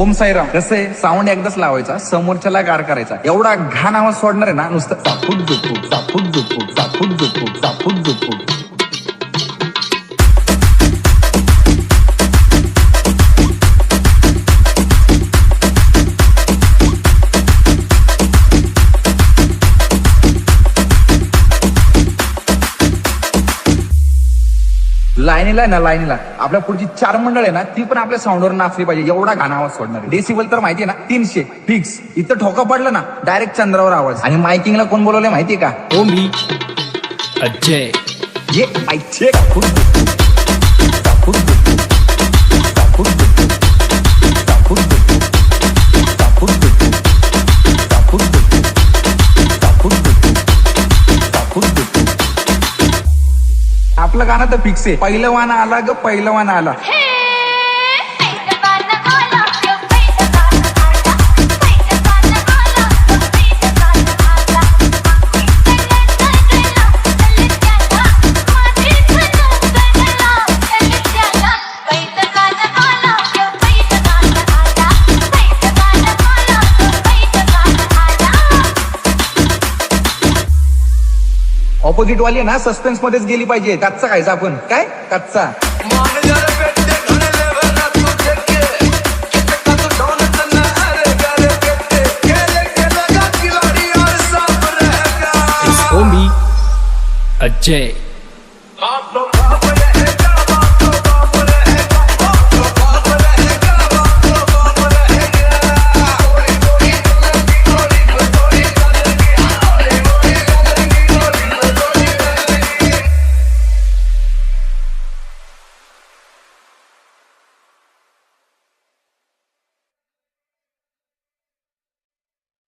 ओम साईराम. कसं आहे, साऊंड एकदाच लावायचा, समोरच्याला गार करायचा. एवढा घाण आवाज सोडणार आहे ना, नुसतं चापूक झुपूक चापूक झुपूक चापूक झुपूक चापूक झुपूक. लाईनीला ना, लाईनीला आपल्या पुढची 4 मंडळ आहे ना, ती पण आपल्या साऊंडवर नाचली पाहिजे. एवढा घाण आवाज सोडणार. डेसिबल तर माहितीये ना, 300 फिक्स. इथं ठोका पडलं ना, डायरेक्ट चंद्रावर आवाज. आणि मायकिंगला कोण बोलवलंय माहितीये का? ओमी अजय. ये ऐचे चापूक झुपूक चापूक झुपूक चापूक झुपूक चापूक झुपूक चापूक झुपूक चापूक झुपूक चापूक झुपूक चापूक झुपूक. आपलं गाणं तर फिक्स आहे. पहिलवान आला ग, पहिलवान आला. ऑपोजिट वाली ना सस्पेन्स मध्येच गेली पाहिजे. कच्चा खायचा आपण. काय कच्चा. ओमी अजय.